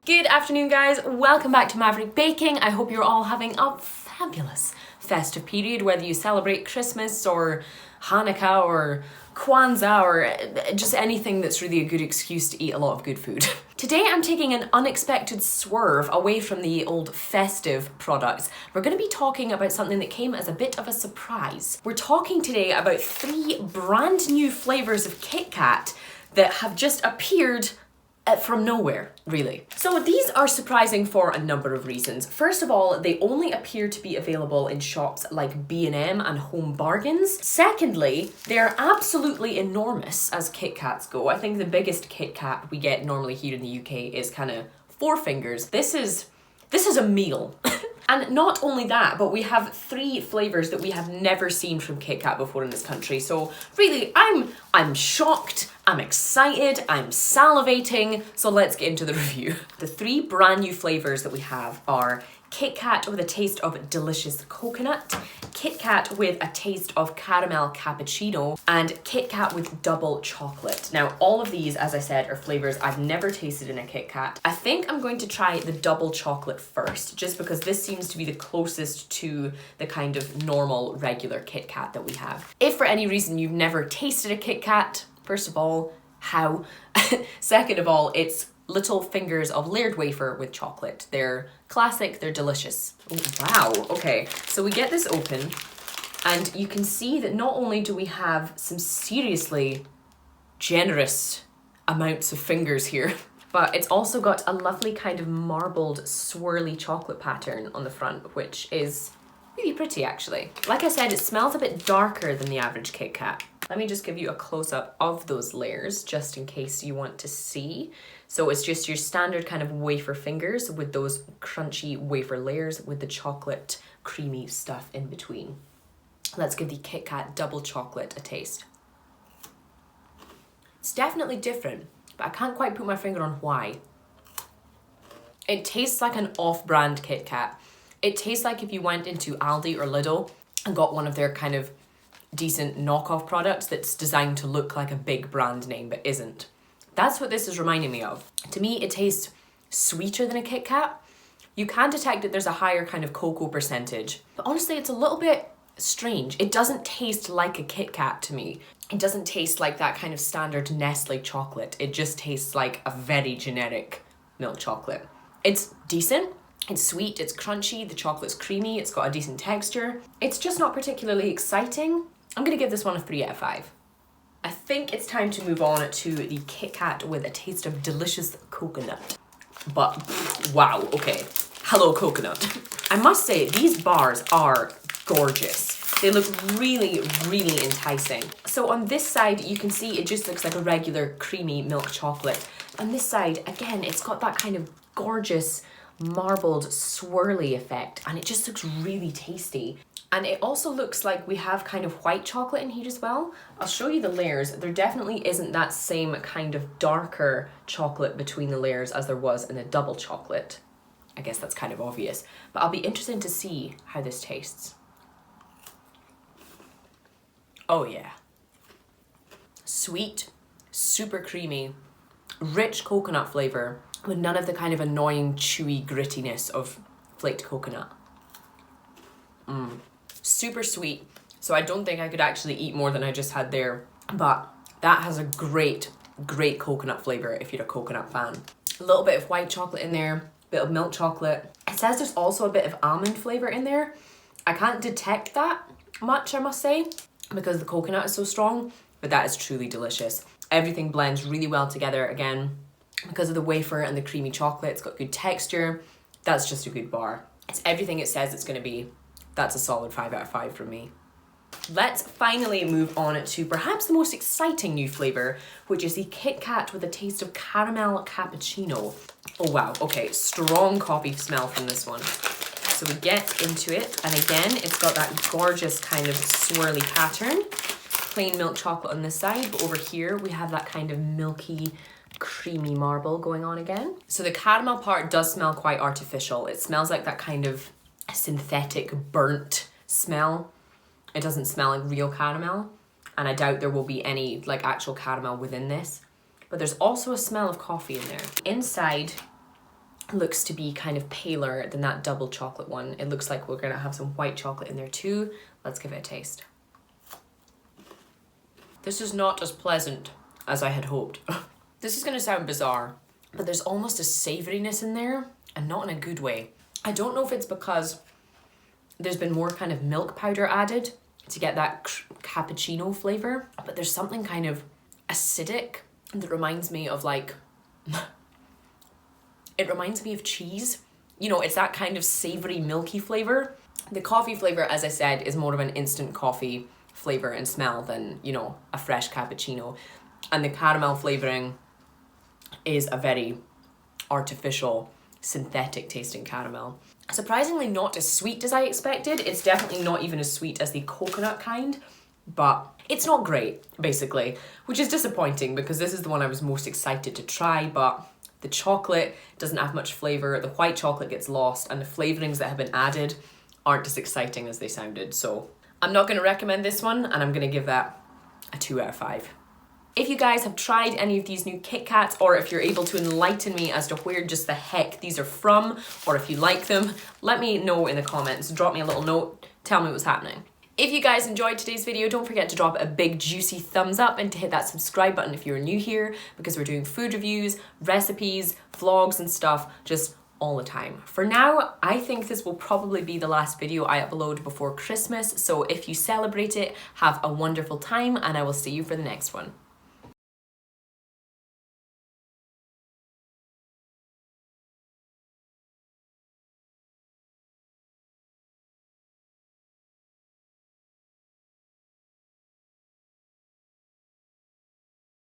Good afternoon, guys. Welcome back to Maverick Baking. I hope you're all having a fabulous festive period, whether you celebrate Christmas or Hanukkah or Kwanzaa or just anything that's really a good excuse to eat a lot of good food. Today I'm taking an unexpected swerve away from the old festive products. We're going to be talking about something that came as a bit of a surprise. We're talking today about 3 brand new flavours of Kit Kat that have just appeared from nowhere, really. So these are surprising for a number of reasons. First of all, they only appear to be available in shops like B&M and Home Bargains. Secondly, they're absolutely enormous as Kit Kats go. I think the biggest Kit Kat we get normally here in the UK is kind of 4 fingers. This is a meal. And not only that, but we have 3 flavours that we have never seen from Kit Kat before in this country. So really, I'm shocked, I'm excited, I'm salivating. So let's get into the review. The 3 brand new flavours that we have are Kit Kat with a taste of delicious coconut, Kit Kat with a taste of caramel cappuccino, and Kit Kat with double chocolate. Now, all of these, as I said, are flavours I've never tasted in a Kit Kat. I think I'm going to try the double chocolate first, just because this seems to be the closest to the kind of normal, regular Kit Kat that we have. If for any reason you've never tasted a Kit Kat, first of all, how? Second of all, it's little fingers of layered wafer with chocolate. They're classic, they're delicious. Oh, wow, okay. So we get this open and you can see that not only do we have some seriously generous amounts of fingers here, but it's also got a lovely kind of marbled swirly chocolate pattern on the front, which is really pretty actually. Like I said, it smells a bit darker than the average Kit Kat. Let me just give you a close-up of those layers just in case you want to see. So it's just your standard kind of wafer fingers with those crunchy wafer layers with the chocolate creamy stuff in between. Let's give the Kit Kat double chocolate a taste. It's definitely different, but I can't quite put my finger on why. It tastes like an off-brand Kit Kat. It tastes like if you went into Aldi or Lidl and got one of their kind of decent knockoff products that's designed to look like a big brand name but isn't. That's what this is reminding me of. To me, it tastes sweeter than a Kit Kat. You can detect that there's a higher kind of cocoa percentage, but honestly, it's a little bit strange. It doesn't taste like a Kit Kat to me. It doesn't taste like that kind of standard Nestle chocolate. It just tastes like a very generic milk chocolate. It's decent. It's sweet, it's crunchy, the chocolate's creamy, it's got a decent texture. It's just not particularly exciting. I'm gonna give this one a 3 out of 5. I think it's time to move on to the Kit Kat with a taste of delicious coconut. But, wow, okay. Hello, coconut. I must say, these bars are gorgeous. They look really, really enticing. So on this side, you can see it just looks like a regular creamy milk chocolate. On this side, again, it's got that kind of gorgeous marbled swirly effect, and it just looks really tasty. And it also looks like we have kind of white chocolate in here as well. I'll show you the layers. There definitely isn't that same kind of darker chocolate between the layers as there was in the double chocolate. I guess that's kind of obvious, but I'll be interested to see how this tastes. Oh yeah. Sweet, super creamy, rich coconut flavor with none of the kind of annoying chewy grittiness of flaked coconut. Super sweet, so I don't think I could actually eat more than I just had there, but that has a great coconut flavor if you're a coconut fan. A little bit of white chocolate in there, bit of milk chocolate. It says there's also a bit of almond flavor in there. I can't detect that much, I must say, because the coconut is so strong, but that is truly delicious. Everything blends really well together again because of the wafer and the creamy chocolate. It's got good texture. That's just a good bar. It's everything it says it's going to be. That's a solid 5 out of 5 for me. Let's finally move on to perhaps the most exciting new flavour, which is the Kit Kat with a taste of caramel cappuccino. Oh wow, okay, strong coffee smell from this one. So we get into it, and again, it's got that gorgeous kind of swirly pattern. Plain milk chocolate on this side, but over here we have that kind of milky, creamy marble going on again. So the caramel part does smell quite artificial. It smells like that kind of synthetic burnt smell. It doesn't smell like real caramel, and I doubt there will be any like actual caramel within this, but there's also a smell of coffee in there. Inside looks to be kind of paler than that double chocolate one. It looks like we're gonna have some white chocolate in there too. Let's give it a taste. This is not as pleasant as I had hoped. This is gonna sound bizarre, but there's almost a savouriness in there, and not in a good way. I don't know if it's because there's been more kind of milk powder added to get that cappuccino flavour, but there's something kind of acidic that reminds me of like, it reminds me of cheese. You know, it's that kind of savoury, milky flavour. The coffee flavour, as I said, is more of an instant coffee flavour and smell than, you know, a fresh cappuccino. And the caramel flavouring is a very artificial, synthetic tasting caramel. Surprisingly not as sweet as I expected. It's definitely not even as sweet as the coconut kind, but it's not great, basically, which is disappointing because this is the one I was most excited to try, but the chocolate doesn't have much flavour, the white chocolate gets lost, and the flavourings that have been added aren't as exciting as they sounded. So I'm not going to recommend this one, and I'm going to give that a 2 out of 5. If you guys have tried any of these new Kit Kats, or if you're able to enlighten me as to where just the heck these are from, or if you like them, let me know in the comments. Drop me a little note, tell me what's happening. If you guys enjoyed today's video, don't forget to drop a big juicy thumbs up and to hit that subscribe button if you're new here, because we're doing food reviews, recipes, vlogs and stuff just all the time. For now, I think this will probably be the last video I upload before Christmas, so if you celebrate it, have a wonderful time and I will see you for the next one.